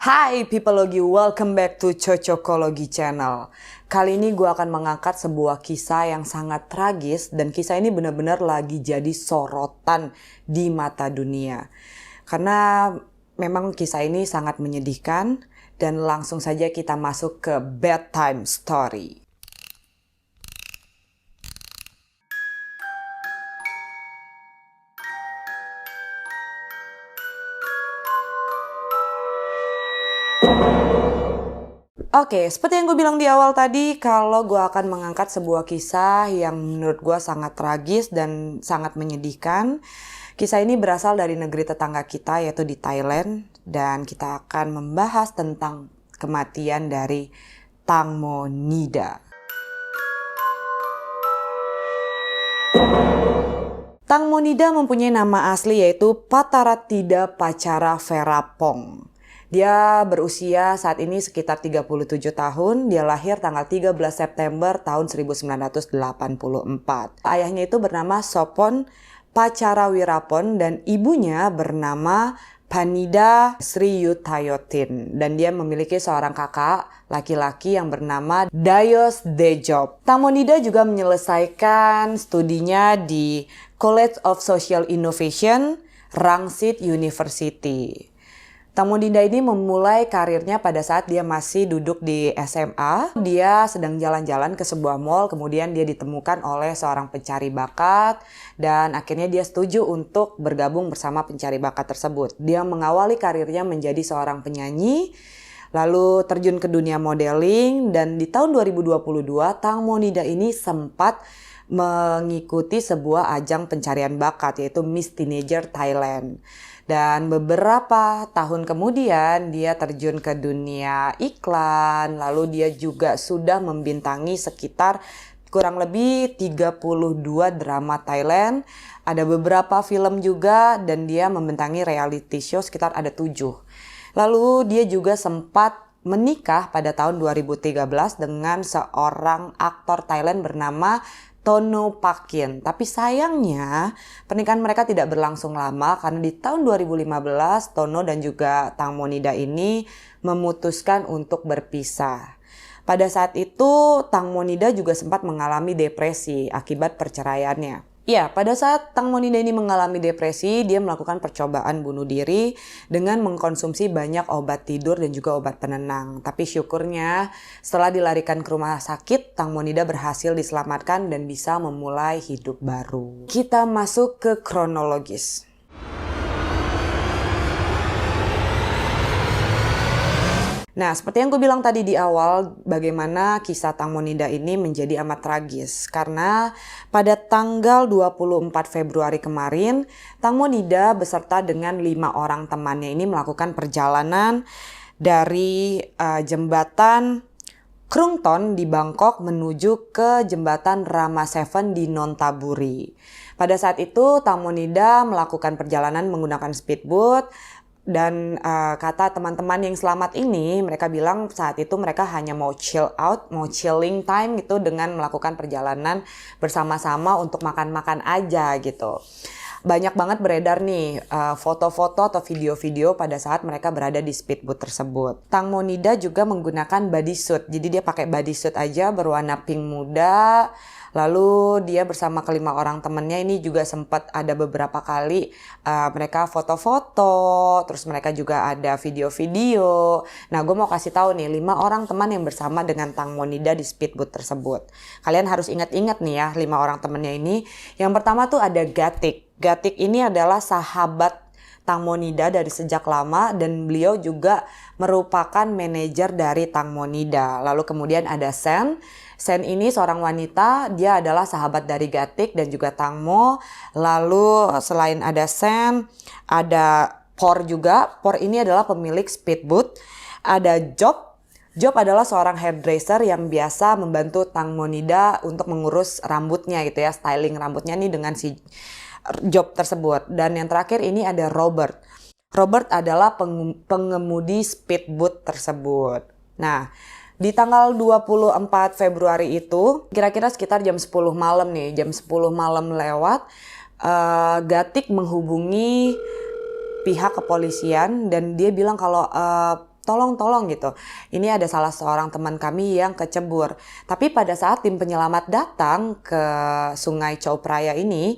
Hai Peopleology, welcome back to Cocokology Channel. Kali ini gue akan mengangkat sebuah kisah yang sangat tragis dan kisah ini benar-benar lagi jadi sorotan di mata dunia. Karena memang kisah ini sangat menyedihkan dan langsung saja kita masuk ke bedtime story. Oke, seperti yang gue bilang di awal tadi, kalau gue akan mengangkat sebuah kisah yang menurut gue sangat tragis dan sangat menyedihkan. Kisah ini berasal dari negeri tetangga kita, yaitu di Thailand. Dan kita akan membahas tentang kematian dari Tangmo Nida. Tangmo Nida mempunyai nama asli yaitu Pataratida Pacara Verapong. Dia berusia saat ini sekitar 37 tahun. Dia lahir tanggal 13 September tahun 1984. Ayahnya itu bernama Sopon Pacara Wirapon dan ibunya bernama Panida Sri Yutayotin. Dan dia memiliki seorang kakak laki-laki yang bernama Dayos Dejop. Tangmo Nida juga menyelesaikan studinya di College of Social Innovation, Rangsit University. Tangmo Nida ini memulai karirnya pada saat dia masih duduk di SMA. Dia sedang jalan-jalan ke sebuah mall, kemudian dia ditemukan oleh seorang pencari bakat dan akhirnya dia setuju untuk bergabung bersama pencari bakat tersebut. Dia mengawali karirnya menjadi seorang penyanyi, lalu terjun ke dunia modeling dan di tahun 2022 Tangmo Nida ini sempat mengikuti sebuah ajang pencarian bakat yaitu Miss Teenager Thailand. Dan beberapa tahun kemudian dia terjun ke dunia iklan, lalu dia juga sudah membintangi sekitar kurang lebih 32 drama Thailand, ada beberapa film juga dan dia membintangi reality show sekitar ada 7. Lalu dia juga sempat menikah pada tahun 2013 dengan seorang aktor Thailand bernama Tono Pakin. Tapi sayangnya pernikahan mereka tidak berlangsung lama karena di tahun 2015 Tono dan juga Tangmo Nida ini memutuskan untuk berpisah. Pada saat itu Tangmo Nida juga sempat mengalami depresi akibat perceraiannya. Ya, pada saat Tangmo Nida ini mengalami depresi, dia melakukan percobaan bunuh diri dengan mengkonsumsi banyak obat tidur dan juga obat penenang. Tapi syukurnya setelah dilarikan ke rumah sakit, Tangmo Nida berhasil diselamatkan dan bisa memulai hidup baru. Kita masuk ke kronologis. Nah, seperti yang gue bilang tadi di awal, bagaimana kisah Tangmo Nida ini menjadi amat tragis. Karena pada tanggal 24 Februari kemarin, Tangmo Nida beserta dengan 5 orang temannya ini melakukan perjalanan dari jembatan Krungton di Bangkok menuju ke jembatan Rama Seven di Nonthaburi. Pada saat itu, Tangmo Nida melakukan perjalanan menggunakan speedboat. Dan kata teman-teman yang selamat ini, mereka bilang saat itu mereka hanya mau chill out, mau chilling time gitu dengan melakukan perjalanan bersama-sama untuk makan-makan aja gitu. Banyak banget beredar nih foto-foto atau video-video pada saat mereka berada di speedboat tersebut. Tangmo Nida juga menggunakan bodysuit, jadi dia pakai bodysuit aja berwarna pink muda. Lalu dia bersama kelima orang temannya ini juga sempat ada beberapa kali mereka foto-foto, terus mereka juga ada video-video. Nah, gue mau kasih tahu nih 5 orang teman yang bersama dengan Tangmo Nida di speedboat tersebut. Kalian harus ingat-ingat nih ya 5 orang temannya ini. Yang pertama tuh ada Gatik. Gatik ini adalah sahabat Tangmo Nida dari sejak lama dan beliau juga merupakan manajer dari Tangmo Nida. Lalu kemudian ada Sen. Sen ini seorang wanita, dia adalah sahabat dari Gatik dan juga Tangmo. Lalu selain ada Sen, ada Por juga. Por ini adalah pemilik speedboat. Ada Job. Job adalah seorang hairdresser yang biasa membantu Tangmo Nida untuk mengurus rambutnya gitu ya, styling rambutnya nih dengan si Job tersebut. Dan yang terakhir ini ada Robert. Robert adalah pengemudi speedboat tersebut. Nah, di tanggal 24 Februari itu, kira-kira sekitar jam 10 malam nih, jam 10 malam lewat, Gatik menghubungi pihak kepolisian dan dia bilang kalau tolong gitu. Ini ada salah seorang teman kami yang kecebur. Tapi pada saat tim penyelamat datang ke Sungai Chao Phraya ini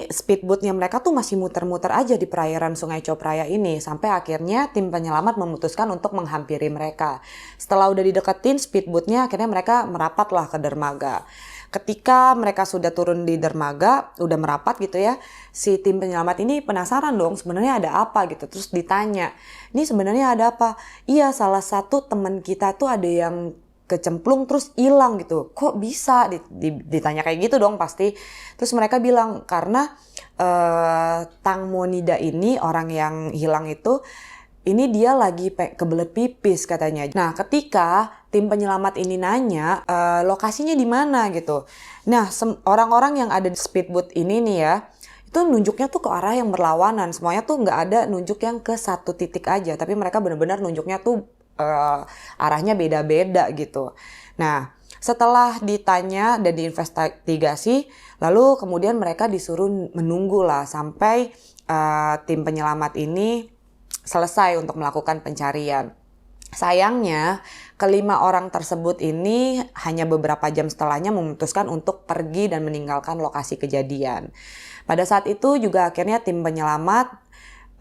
speedboatnya mereka tuh masih muter-muter aja di perairan Sungai Chao Phraya ini. Sampai akhirnya tim penyelamat memutuskan untuk menghampiri mereka. Setelah udah dideketin speedboatnya, akhirnya mereka merapatlah ke dermaga. Ketika mereka sudah turun di dermaga, udah merapat gitu ya, si tim penyelamat ini penasaran dong sebenarnya ada apa gitu. Terus ditanya, ini sebenarnya ada apa? Iya, salah satu teman kita tuh ada yang kecemplung terus hilang gitu. Kok bisa? Ditanya kayak gitu dong pasti. Terus mereka bilang karena Tang Monida ini, orang yang hilang itu, ini dia lagi kebelet pipis katanya. Nah, ketika tim penyelamat ini nanya lokasinya di mana gitu. Nah, orang-orang yang ada di speedboat ini nih ya, itu nunjuknya tuh ke arah yang berlawanan. Semuanya tuh nggak ada nunjuk yang ke satu titik aja, tapi mereka benar-benar nunjuknya tuh arahnya beda-beda gitu. Nah, setelah ditanya dan diinvestigasi, lalu kemudian mereka disuruh menunggu lah sampai tim penyelamat ini selesai untuk melakukan pencarian. Sayangnya, kelima orang tersebut ini hanya beberapa jam setelahnya memutuskan untuk pergi dan meninggalkan lokasi kejadian. Pada saat itu juga akhirnya tim penyelamat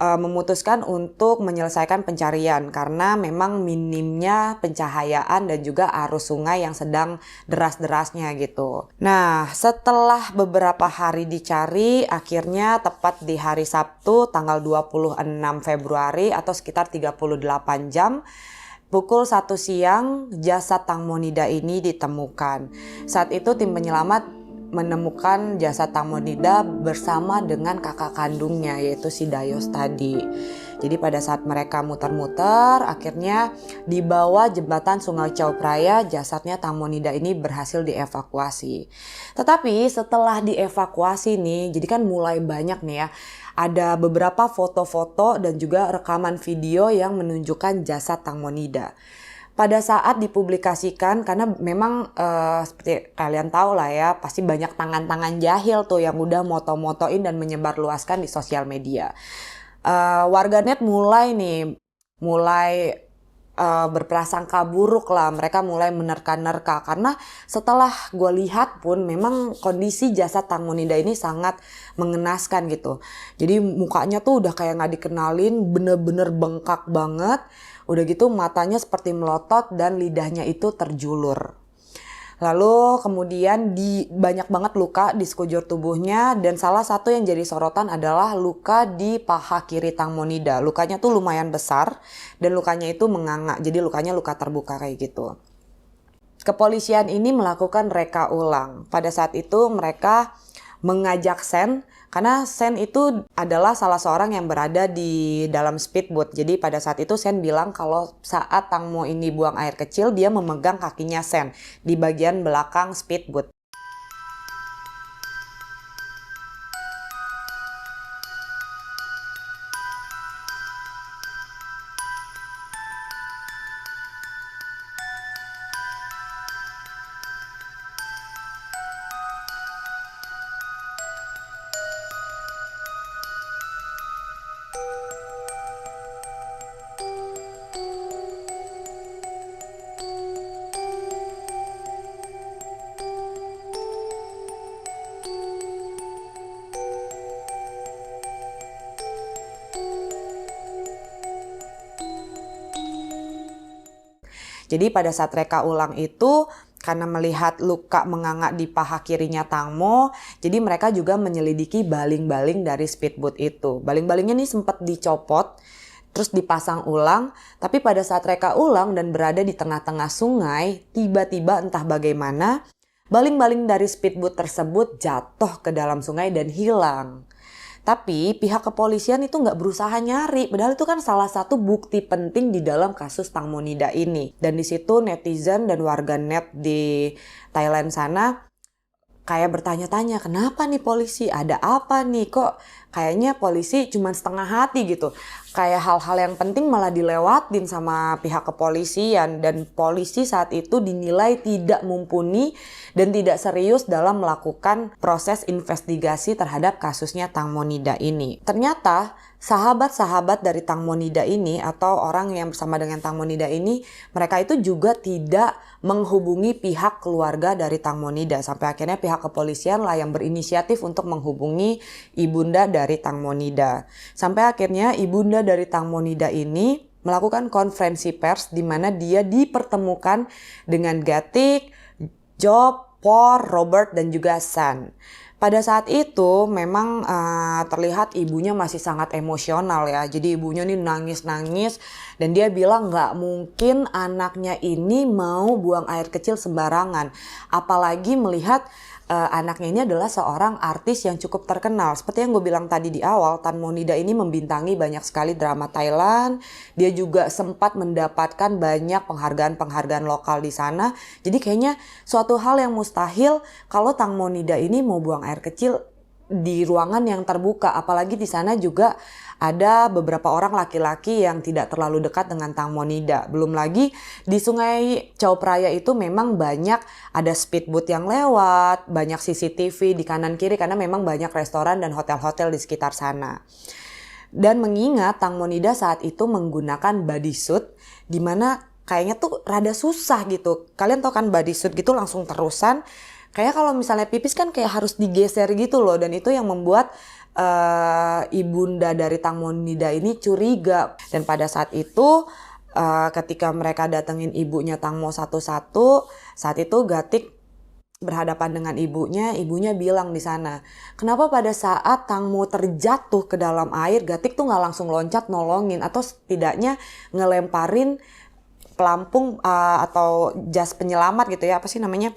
memutuskan untuk menyelesaikan pencarian karena memang minimnya pencahayaan dan juga arus sungai yang sedang deras-derasnya gitu. Nah, setelah beberapa hari dicari, akhirnya tepat di hari Sabtu tanggal 26 Februari atau sekitar 38 jam, pukul 1 siang, jasad Tang Monida ini ditemukan. Saat itu tim penyelamat menemukan jasad Tang Monida bersama dengan kakak kandungnya, yaitu si Dayos tadi. Jadi pada saat mereka muter-muter, akhirnya di bawah jembatan Sungai Chao Phraya, jasadnya Tang Monida ini berhasil dievakuasi. Tetapi setelah dievakuasi nih, jadi kan mulai banyak nih ya, ada beberapa foto-foto dan juga rekaman video yang menunjukkan jasad Tang Monida. Pada saat dipublikasikan, karena memang seperti kalian tahu lah ya, pasti banyak tangan-tangan jahil tuh yang udah moto-motoin dan menyebarluaskan di sosial media. Warganet mulai berprasangka buruk lah, mereka mulai menerka-nerka karena setelah gue lihat pun memang kondisi jasad Tang Monida ini sangat mengenaskan gitu. Jadi mukanya tuh udah kayak gak dikenalin, bener-bener bengkak banget. Udah gitu matanya seperti melotot dan lidahnya itu terjulur. Lalu kemudian banyak banget luka di sekujur tubuhnya dan salah satu yang jadi sorotan adalah luka di paha kiri Tang Monida. Lukanya tuh lumayan besar dan lukanya itu menganga, jadi lukanya luka terbuka kayak gitu. Kepolisian ini melakukan reka ulang. Pada saat itu mereka mengajak Sen, karena Sen itu adalah salah seorang yang berada di dalam speedboat. Jadi pada saat itu Sen bilang kalau saat Tang Mo ini buang air kecil, dia memegang kakinya Sen di bagian belakang speedboat. Jadi pada saat reka ulang itu, karena melihat luka menganga di paha kirinya Tang Mo, jadi mereka juga menyelidiki baling-baling dari speedboat itu. Baling-balingnya ini sempat dicopot, terus dipasang ulang, tapi pada saat reka ulang dan berada di tengah-tengah sungai, tiba-tiba entah bagaimana, baling-baling dari speedboat tersebut jatuh ke dalam sungai dan hilang. Tapi pihak kepolisian itu nggak berusaha nyari, padahal itu kan salah satu bukti penting di dalam kasus Tang Monida ini. Dan di situ netizen dan warganet di Thailand sana kayak bertanya-tanya, kenapa nih polisi? Ada apa nih? Kok kayaknya polisi cuma setengah hati gitu. Kayak hal-hal yang penting malah dilewatin sama pihak kepolisian, dan polisi saat itu dinilai tidak mumpuni dan tidak serius dalam melakukan proses investigasi terhadap kasusnya Tang Monida ini. Ternyata sahabat-sahabat dari Tang Monida ini atau orang yang bersama dengan Tang Monida ini, mereka itu juga tidak menghubungi pihak keluarga dari Tang Monida, sampai akhirnya pihak kepolisian lah yang berinisiatif untuk menghubungi ibunda dari Tang Monida. Sampai akhirnya ibunda dari Tang Monida ini melakukan konferensi pers di mana dia dipertemukan dengan Gatik, Job, Por, Robert, dan juga San. Pada saat itu memang terlihat ibunya masih sangat emosional ya. Jadi ibunya nih nangis-nangis dan dia bilang nggak mungkin anaknya ini mau buang air kecil sembarangan. Apalagi melihat anaknya ini adalah seorang artis yang cukup terkenal. Seperti yang gue bilang tadi di awal, Tang Monida ini membintangi banyak sekali drama Thailand. Dia juga sempat mendapatkan banyak penghargaan-penghargaan lokal di sana. Jadi kayaknya suatu hal yang mustahil kalau Tang Monida ini mau buang air kecil di ruangan yang terbuka. Apalagi di sana juga ada beberapa orang laki-laki yang tidak terlalu dekat dengan Tang Monida. Belum lagi di Sungai Chao Phraya itu memang banyak ada speedboat yang lewat, banyak CCTV di kanan kiri karena memang banyak restoran dan hotel-hotel di sekitar sana. Dan mengingat Tang Monida saat itu menggunakan bodysuit, di mana kayaknya tuh rada susah gitu. Kalian tahu kan bodysuit gitu langsung terusan. Kayak kalau misalnya pipis kan kayak harus digeser gitu loh, dan itu yang membuat ibunda dari Tang Monida ini curiga. Dan pada saat itu ketika mereka datengin ibunya Tang Mo satu-satu, saat itu Gatik berhadapan dengan ibunya bilang di sana, kenapa pada saat Tang Mo terjatuh ke dalam air, Gatik tuh nggak langsung loncat nolongin atau setidaknya ngelemparin pelampung atau jas penyelamat gitu ya, apa sih namanya?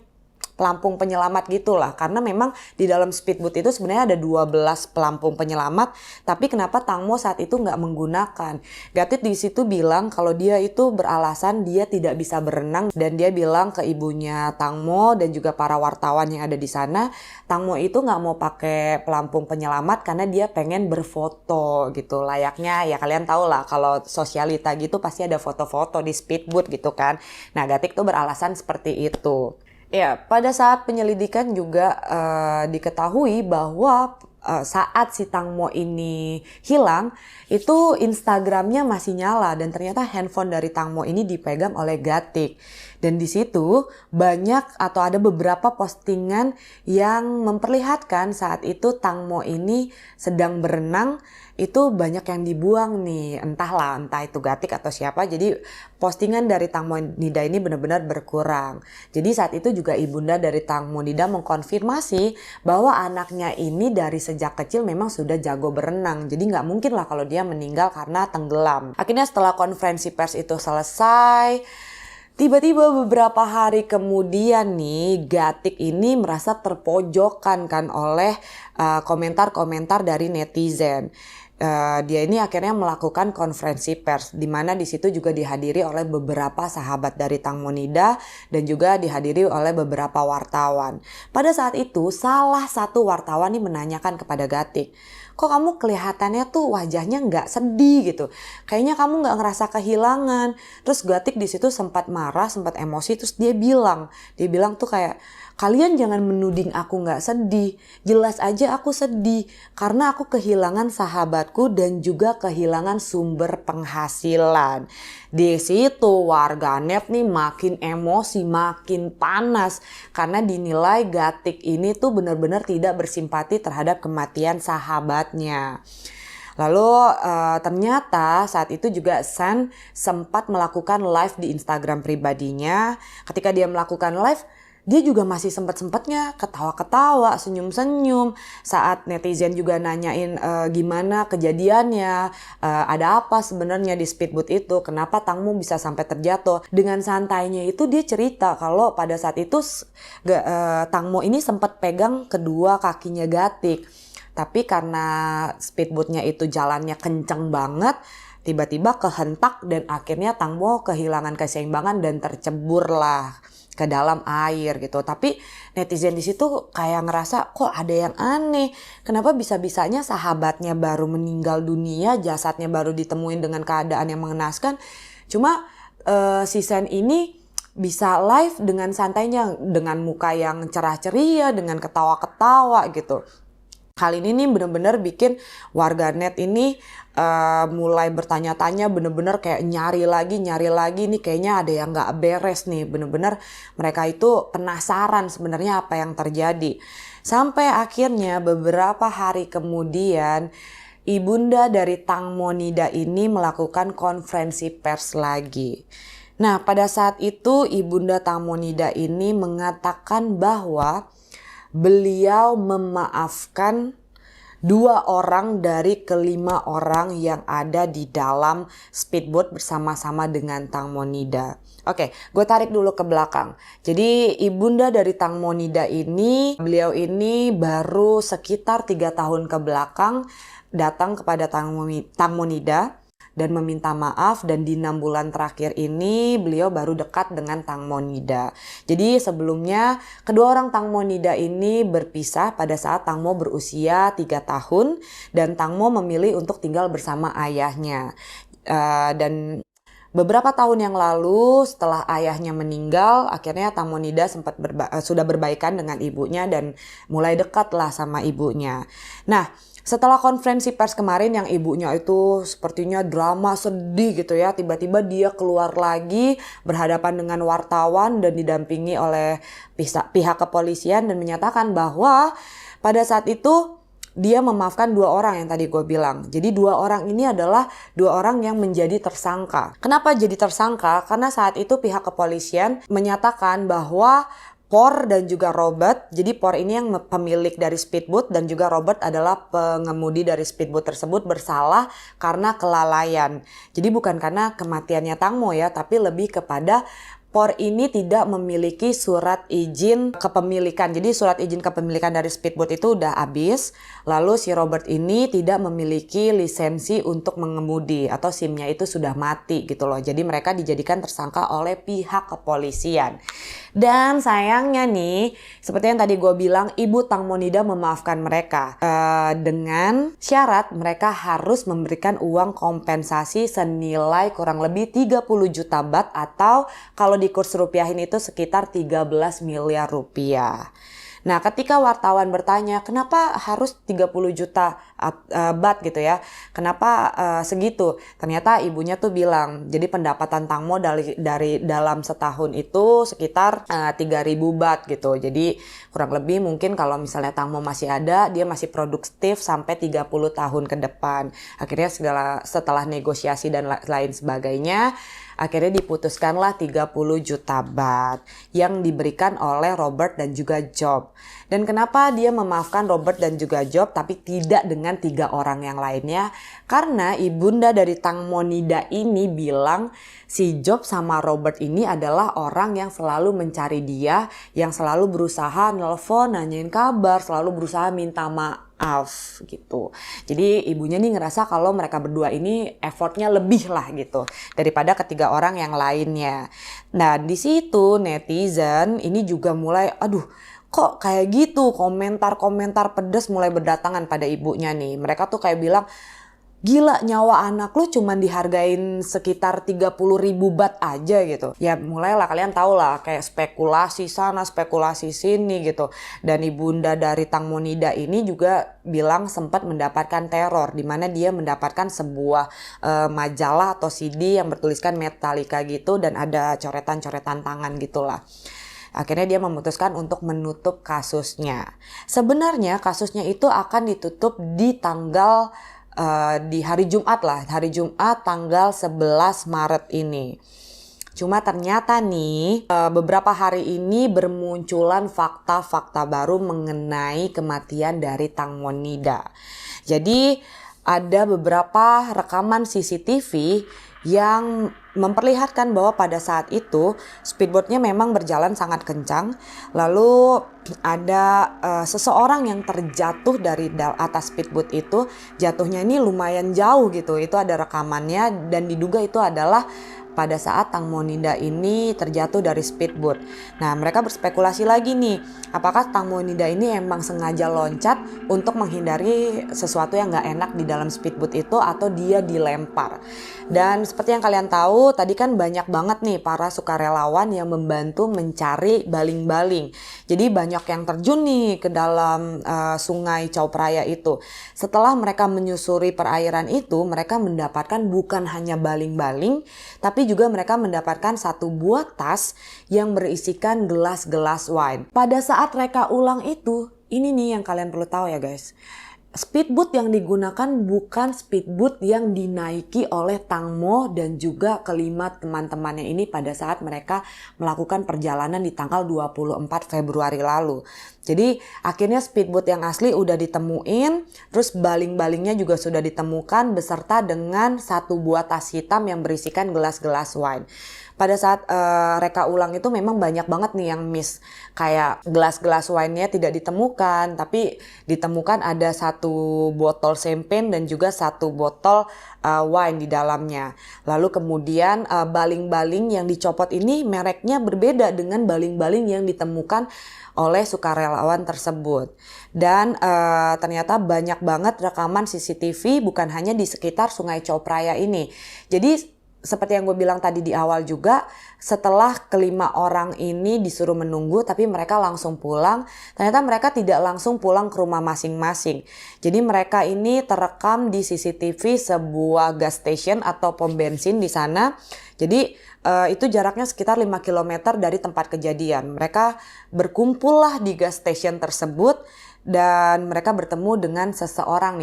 Pelampung penyelamat gitulah, karena memang di dalam speedboat itu sebenarnya ada 12 pelampung penyelamat, tapi kenapa Tang Mo saat itu nggak menggunakan? Gatit di situ bilang kalau dia itu beralasan dia tidak bisa berenang, dan dia bilang ke ibunya Tang Mo dan juga para wartawan yang ada di sana, Tang Mo itu nggak mau pakai pelampung penyelamat karena dia pengen berfoto gitu, layaknya ya kalian tahu lah kalau sosialita gitu pasti ada foto-foto di speedboat gitu kan. Nah Gatik tuh beralasan seperti itu. Ya, pada saat penyelidikan juga diketahui bahwa saat si Tang Mo ini hilang, itu Instagramnya masih nyala dan ternyata handphone dari Tang Mo ini dipegang oleh Gatik. Dan di situ banyak atau ada beberapa postingan yang memperlihatkan saat itu Tang Mo ini sedang berenang, itu banyak yang dibuang nih, entah itu Gatik atau siapa. Jadi postingan dari Tang Monida ini benar-benar berkurang. Jadi saat itu juga ibunda dari Tang Monida mengkonfirmasi bahwa anaknya ini dari sejak kecil memang sudah jago berenang. Jadi nggak mungkin lah kalau dia meninggal karena tenggelam. Akhirnya setelah konferensi pers itu selesai, tiba-tiba beberapa hari kemudian nih Gatik ini merasa terpojokkan kan oleh komentar-komentar dari netizen. Dia ini akhirnya melakukan konferensi pers di mana di situ juga dihadiri oleh beberapa sahabat dari Tang Monida dan juga dihadiri oleh beberapa wartawan. Pada saat itu salah satu wartawan ini menanyakan kepada Gatik, kok kamu kelihatannya tuh wajahnya nggak sedih gitu, kayaknya kamu nggak ngerasa kehilangan. Terus Gatik di situ sempat marah, sempat emosi, terus dia bilang tuh kayak, kalian jangan menuding aku nggak sedih, jelas aja aku sedih karena aku kehilangan sahabatku dan juga kehilangan sumber penghasilan. Di situ warganet nih makin emosi, makin panas karena dinilai Gatik ini tuh benar-benar tidak bersimpati terhadap kematian sahabatnya. Lalu ternyata saat itu juga San sempat melakukan live di Instagram pribadinya. Ketika dia melakukan live, dia juga masih sempat-sempatnya ketawa-ketawa, senyum-senyum. Saat netizen juga nanyain gimana kejadiannya, ada apa sebenarnya di speedboat itu, kenapa Tang Mo bisa sampai terjatuh. Dengan santainya itu dia cerita kalau pada saat itu Tang Mo ini sempat pegang kedua kakinya Gatik. Tapi karena speedboatnya itu jalannya kenceng banget, tiba-tiba kehentak dan akhirnya Tang Mo kehilangan keseimbangan dan tercebur lah. ke dalam air gitu. Tapi netizen di situ kayak ngerasa kok ada yang aneh. Kenapa bisa-bisanya sahabatnya baru meninggal dunia, jasadnya baru ditemuin dengan keadaan yang mengenaskan. Cuma si Sen ini bisa live dengan santainya, dengan muka yang cerah ceria, dengan ketawa-ketawa gitu. Hal ini nih bener-bener bikin warganet ini mulai bertanya-tanya, bener-bener kayak nyari lagi nih, kayaknya ada yang gak beres nih. Bener-bener mereka itu penasaran sebenarnya apa yang terjadi. Sampai akhirnya beberapa hari kemudian ibunda dari Tang Monida ini melakukan konferensi pers lagi. Nah, pada saat itu ibunda Tang Monida ini mengatakan bahwa beliau memaafkan 2 orang dari ke-5 orang yang ada di dalam speedboat bersama-sama dengan Tang Monida. Oke, gue tarik dulu ke belakang. Jadi ibunda dari Tang Monida ini, beliau ini baru sekitar 3 tahun ke belakang datang kepada Tang Monida dan meminta maaf, dan di 6 bulan terakhir ini beliau baru dekat dengan Tang Monida. Jadi sebelumnya kedua orang Tang Monida ini berpisah pada saat Tang Mo berusia 3 tahun dan Tang Mo memilih untuk tinggal bersama ayahnya. Dan beberapa tahun yang lalu setelah ayahnya meninggal, akhirnya Tang Monida sempat sudah berbaikan dengan ibunya dan mulai dekat lah sama ibunya. Nah, setelah konferensi pers kemarin yang ibunya itu sepertinya drama sedih gitu ya, tiba-tiba dia keluar lagi berhadapan dengan wartawan dan didampingi oleh pihak kepolisian dan menyatakan bahwa pada saat itu dia memaafkan 2 orang yang tadi gue bilang. Jadi 2 orang ini adalah 2 orang yang menjadi tersangka. Kenapa jadi tersangka? Karena saat itu pihak kepolisian menyatakan bahwa Por dan juga Robert, jadi Por ini yang pemilik dari speedboat dan juga Robert adalah pengemudi dari speedboat tersebut, bersalah karena kelalaian. Jadi bukan karena kematiannya Tang Mo ya, tapi lebih kepada Por ini tidak memiliki surat izin kepemilikan. Jadi surat izin kepemilikan dari speedboat itu udah habis. Lalu si Robert ini tidak memiliki lisensi untuk mengemudi atau SIM-nya itu sudah mati gitu loh. Jadi mereka dijadikan tersangka oleh pihak kepolisian. Dan sayangnya nih, seperti yang tadi gue bilang, ibu Tang Monida memaafkan mereka dengan syarat mereka harus memberikan uang kompensasi senilai kurang lebih 30 juta baht atau kalau di kurs rupiahin itu sekitar 13 miliar rupiah. Nah, ketika wartawan bertanya, kenapa harus 30 juta baht gitu ya? Kenapa segitu? Ternyata ibunya tuh bilang, jadi pendapatan Tang Mo dari dalam setahun itu sekitar 3.000 baht gitu. Jadi kurang lebih mungkin kalau misalnya Tang Mo masih ada, dia masih produktif sampai 30 tahun ke depan. Akhirnya setelah negosiasi dan lain sebagainya, akhirnya diputuskanlah 30 juta baht yang diberikan oleh Robert dan juga Job. Dan kenapa dia memaafkan Robert dan juga Job tapi tidak dengan 3 orang yang lainnya? Karena ibunda dari Tang Monida ini bilang si Job sama Robert ini adalah orang yang selalu mencari dia, yang selalu berusaha nelpon, nanyain kabar, selalu berusaha minta maaf gitu. Jadi ibunya nih ngerasa kalau mereka berdua ini effortnya lebih lah gitu daripada ketiga orang yang lainnya. Nah, di situ netizen ini juga mulai kok kayak gitu, komentar-komentar pedas mulai berdatangan pada ibunya nih. Mereka tuh kayak bilang, gila, nyawa anak lu cuman dihargain sekitar 30.000 baht aja gitu. Ya mulailah kalian tahu lah kayak spekulasi sana, spekulasi sini gitu. Dan ibunda dari Tang Monida ini juga bilang sempat mendapatkan teror, di mana dia mendapatkan sebuah majalah atau CD yang bertuliskan Metallica gitu dan ada coretan-coretan tangan gitulah. Akhirnya dia memutuskan untuk menutup kasusnya. Sebenarnya kasusnya itu akan ditutup di tanggal di hari Jumat lah, hari Jumat tanggal 11 Maret ini. Cuma ternyata nih beberapa hari ini bermunculan fakta-fakta baru mengenai kematian dari Tang Monida. Jadi ada beberapa rekaman CCTV yang memperlihatkan bahwa pada saat itu speedboatnya memang berjalan sangat kencang. Lalu ada seseorang yang terjatuh dari atas speedboat itu, jatuhnya ini lumayan jauh gitu. Itu ada rekamannya dan diduga itu adalah pada saat Tang Monida ini terjatuh dari speedboat. Nah, mereka berspekulasi lagi nih, apakah Tang Monida ini emang sengaja loncat untuk menghindari sesuatu yang gak enak di dalam speedboat itu, atau dia dilempar. Dan seperti yang kalian tahu, tadi kan banyak banget nih para sukarelawan yang membantu mencari baling-baling. Jadi banyak yang terjun nih ke dalam sungai Chao Phraya itu. Setelah mereka menyusuri perairan itu, mereka mendapatkan bukan hanya baling-baling, tapi juga mereka mendapatkan satu buah tas yang berisikan gelas-gelas wine. Pada saat reka ulang itu, ini nih yang kalian perlu tahu ya guys. Speedboat yang digunakan bukan speedboat yang dinaiki oleh Tang Mo dan juga kelima teman-temannya ini pada saat mereka melakukan perjalanan di tanggal 24 Februari lalu. Jadi akhirnya speedboat yang asli udah ditemuin, terus baling-balingnya juga sudah ditemukan beserta dengan satu buah tas hitam yang berisikan gelas-gelas wine. Pada saat reka ulang itu memang banyak banget nih yang miss. Kayak gelas-gelas wine-nya tidak ditemukan, tapi ditemukan ada satu botol champagne dan juga satu botol wine di dalamnya. Lalu kemudian baling-baling yang dicopot ini mereknya berbeda dengan baling-baling yang ditemukan oleh sukarelawan tersebut. Dan ternyata banyak banget rekaman CCTV bukan hanya di sekitar Sungai Chao Phraya ini. Jadi seperti yang gue bilang tadi di awal juga, setelah kelima orang ini disuruh menunggu tapi mereka langsung pulang, ternyata mereka tidak langsung pulang ke rumah masing-masing. Jadi mereka ini terekam di CCTV sebuah gas station atau pom bensin di sana. Jadi itu jaraknya sekitar 5 km dari tempat kejadian. Mereka berkumpullah di gas station tersebut dan mereka bertemu dengan seseorang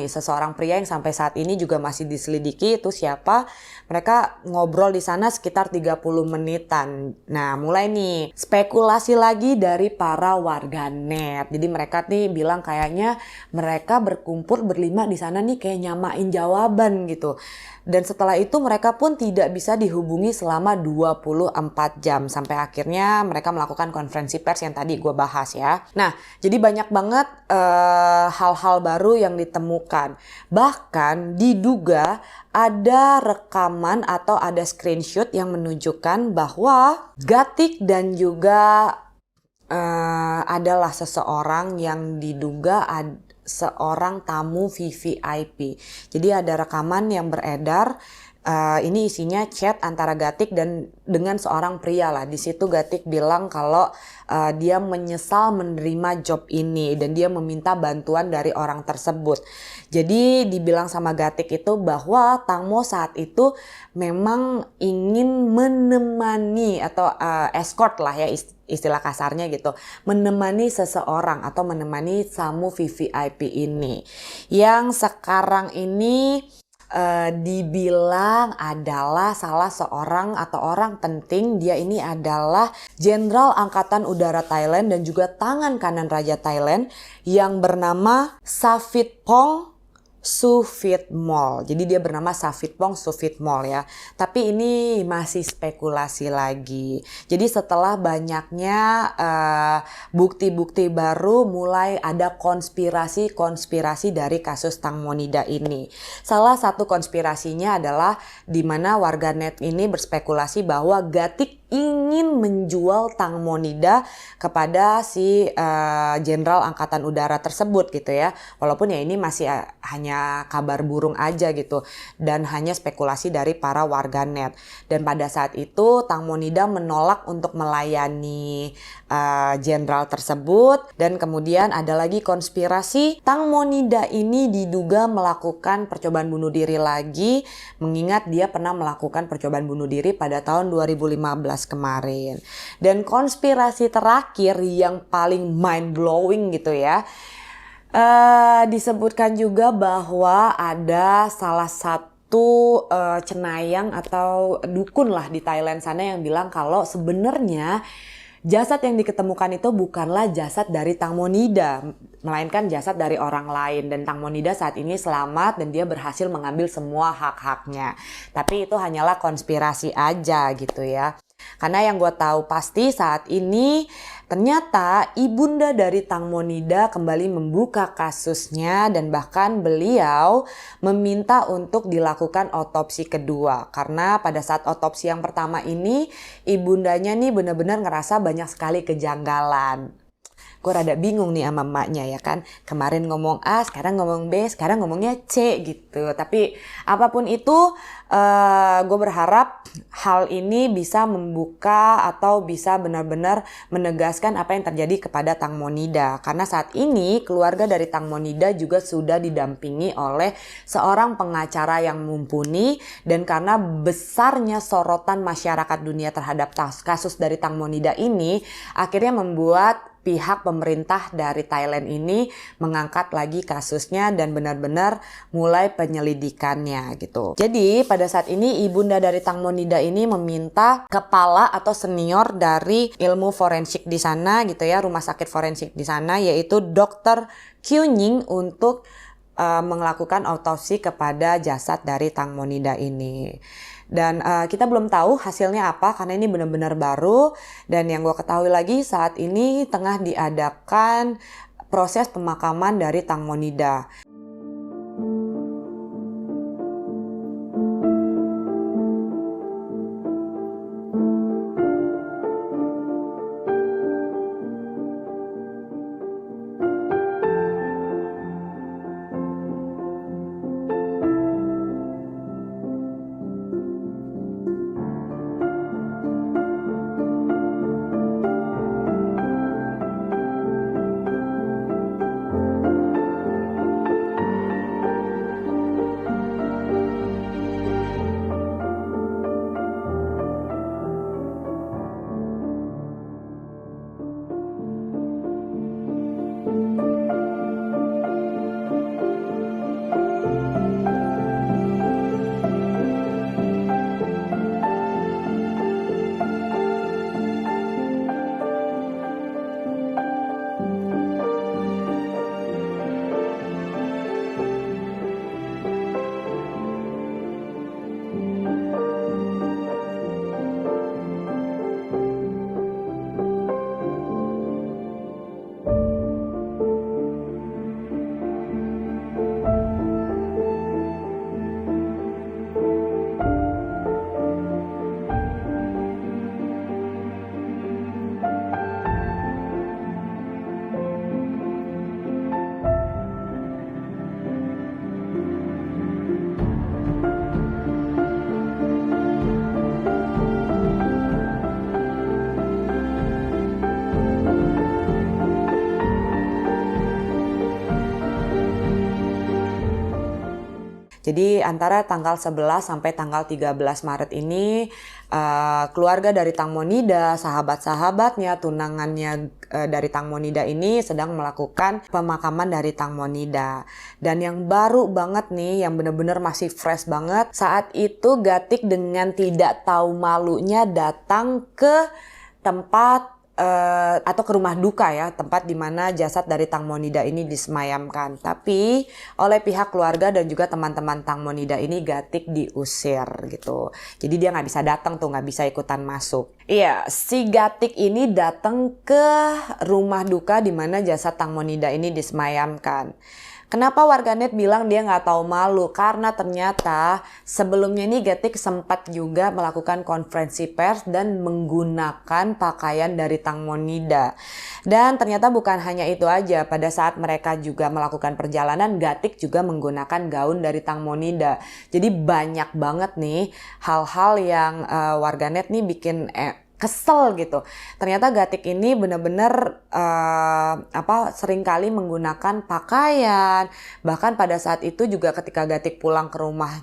pria yang sampai saat ini juga masih diselidiki itu siapa. Mereka ngobrol di sana sekitar 30 menitan. Nah, mulai nih spekulasi lagi dari para warganet. Jadi mereka nih bilang kayaknya mereka berkumpul berlima di sana nih kayak nyamain jawaban gitu. Dan setelah itu mereka pun tidak bisa dihubungi selama 24 jam. Sampai akhirnya mereka melakukan konferensi pers yang tadi gue bahas ya. Nah, jadi banyak banget hal-hal baru yang ditemukan. Bahkan diduga ada rekaman atau ada screenshot yang menunjukkan bahwa Gatik dan juga adalah seseorang yang diduga seorang tamu VVIP. Jadi ada rekaman yang beredar. Ini isinya chat antara Gatik dan dengan seorang pria lah. Di situ Gatik bilang kalau dia menyesal menerima job ini dan dia meminta bantuan dari orang tersebut. Jadi dibilang sama Gatik itu bahwa Tang Mo saat itu memang ingin menemani atau escort lah ya istilah kasarnya gitu, menemani seseorang atau menemani tamu VVIP ini yang sekarang ini dibilang adalah salah seorang atau orang penting. Dia ini adalah Jenderal Angkatan Udara Thailand dan juga tangan kanan Raja Thailand yang bernama Savitpong Suvitmol. Jadi dia bernama Savitpong Suvitmol ya. Tapi ini masih spekulasi lagi. Jadi setelah banyaknya bukti-bukti baru, mulai ada konspirasi dari kasus Tang Monida ini. Salah satu konspirasinya adalah di mana warganet ini berspekulasi bahwa Gatik ingin menjual Tang Monida kepada si Jenderal Angkatan Udara tersebut gitu ya. Walaupun ya ini masih hanya kabar burung aja gitu dan hanya spekulasi dari para warganet. Dan pada saat itu Tang Monida menolak untuk melayani jenderal tersebut. Dan kemudian ada lagi konspirasi Tang Monida ini diduga melakukan percobaan bunuh diri lagi, mengingat dia pernah melakukan percobaan bunuh diri pada tahun 2015 kemarin. Dan konspirasi terakhir yang paling mind blowing gitu ya, disebutkan juga bahwa ada salah satu cenayang atau dukun lah di Thailand sana yang bilang kalau sebenarnya jasad yang diketemukan itu bukanlah jasad dari Tang Monida, melainkan jasad dari orang lain. Dan Tang Monida saat ini selamat dan dia berhasil mengambil semua hak-haknya. Tapi itu hanyalah konspirasi aja gitu ya. Karena yang gue tahu pasti saat ini Ternyata ibunda dari Tang Monida kembali membuka kasusnya dan bahkan beliau meminta untuk dilakukan otopsi kedua. Karena pada saat otopsi yang pertama ini ibundanya nih benar-benar ngerasa banyak sekali kejanggalan. Gue rada bingung nih sama emaknya ya kan. Kemarin ngomong A, sekarang ngomong B, sekarang ngomongnya C gitu. Tapi apapun itu gue berharap hal ini bisa membuka atau bisa benar-benar menegaskan apa yang terjadi kepada Tang Monida. Karena saat ini keluarga dari Tang Monida juga sudah didampingi oleh seorang pengacara yang mumpuni. Dan karena besarnya sorotan masyarakat dunia terhadap kasus dari Tang Monida ini, akhirnya membuat pihak pemerintah dari Thailand ini mengangkat lagi kasusnya dan benar-benar mulai penyelidikannya gitu. Jadi pada saat ini ibunda dari Tang Monida ini meminta kepala atau senior dari ilmu forensik di sana gitu ya, rumah sakit forensik di sana, yaitu Dr. Kyu Ning untuk melakukan autopsi kepada jasad dari Tang Monida ini. Dan kita belum tahu hasilnya apa karena ini benar-benar baru. Dan yang gue ketahui lagi saat ini tengah diadakan proses pemakaman dari Tang Monida. Jadi antara tanggal 11 sampai tanggal 13 Maret ini keluarga dari Tang Monida, sahabat-sahabatnya, tunangannya dari Tang Monida ini sedang melakukan pemakaman dari Tang Monida. Dan yang baru banget nih, yang bener-bener masih fresh banget, saat itu Gatik dengan tidak tahu malunya datang ke tempat atau ke rumah duka ya, tempat di mana jasad dari Tang Monida ini disemayamkan. Tapi oleh pihak keluarga dan juga teman-teman Tang Monida ini Gatik diusir gitu. Jadi dia nggak bisa datang tuh, nggak bisa ikutan masuk. Iya, si Gatik ini datang ke rumah duka di mana jasad Tang Monida ini disemayamkan. Kenapa warganet bilang dia nggak tahu malu? Karena ternyata sebelumnya ini Gatik sempat juga melakukan konferensi pers dan menggunakan pakaian dari Tang Monida. Dan ternyata bukan hanya itu aja, pada saat mereka juga melakukan perjalanan, Gatik juga menggunakan gaun dari Tang Monida. Jadi banyak banget nih hal-hal yang warganet nih bikin kesel gitu. Ternyata Gatik ini benar-benar seringkali menggunakan pakaian. Bahkan pada saat itu juga ketika Gatik pulang ke rumah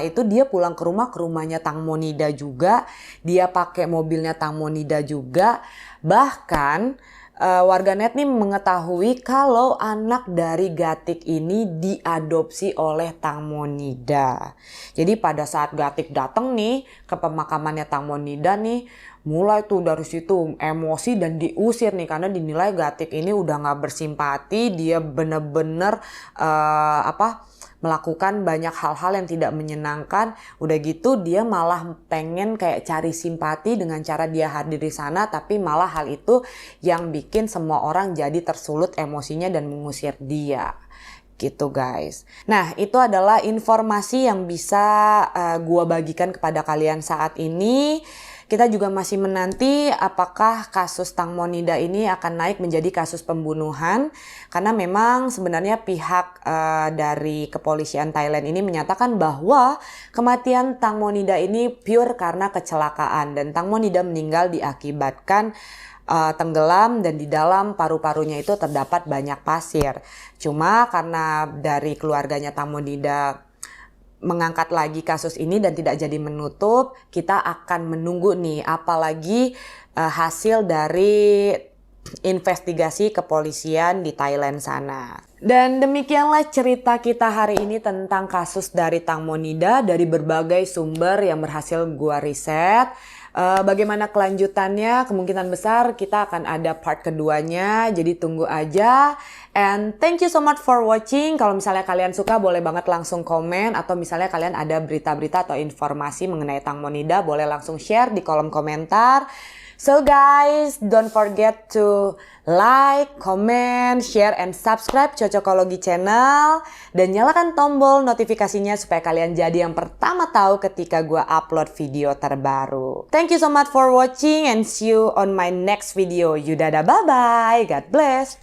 itu dia pulang ke rumahnya Tang Monida juga. Dia pakai mobilnya Tang Monida juga. Bahkan warganet nih mengetahui kalau anak dari Gatik ini diadopsi oleh Tang Monida. Jadi pada saat Gatik datang nih ke pemakamannya Tang Monida nih, mulai tuh dari situ emosi dan diusir nih karena dinilai Gatik ini udah nggak bersimpati, dia bener-bener melakukan banyak hal-hal yang tidak menyenangkan. Udah gitu dia malah pengen kayak cari simpati dengan cara dia hadir di sana, tapi malah hal itu yang bikin semua orang jadi tersulut emosinya dan mengusir dia. Gitu guys. Nah, itu adalah informasi yang bisa gua bagikan kepada kalian saat ini. Kita juga masih menanti apakah kasus Tang Monida ini akan naik menjadi kasus pembunuhan. Karena memang sebenarnya pihak dari kepolisian Thailand ini menyatakan bahwa kematian Tang Monida ini pure karena kecelakaan. Dan Tang Monida meninggal diakibatkan tenggelam dan di dalam paru-parunya itu terdapat banyak pasir. Cuma karena dari keluarganya Tang Monida mengangkat lagi kasus ini dan tidak jadi menutup, kita akan menunggu nih apalagi hasil dari investigasi kepolisian di Thailand sana. Dan demikianlah cerita kita hari ini tentang kasus dari Tang Monida dari berbagai sumber yang berhasil gua riset. Bagaimana kelanjutannya? Kemungkinan besar kita akan ada part keduanya, jadi tunggu aja. And thank you so much for watching. Kalau misalnya kalian suka boleh banget langsung komen, atau misalnya kalian ada berita-berita atau informasi mengenai Tang Monida boleh langsung share di kolom komentar. So guys, don't forget to like, comment, share, and subscribe Cocokologi Channel. Dan nyalakan tombol notifikasinya supaya kalian jadi yang pertama tahu ketika gue upload video terbaru. Thank you so much for watching and see you on my next video. Yudada, bye-bye. God bless.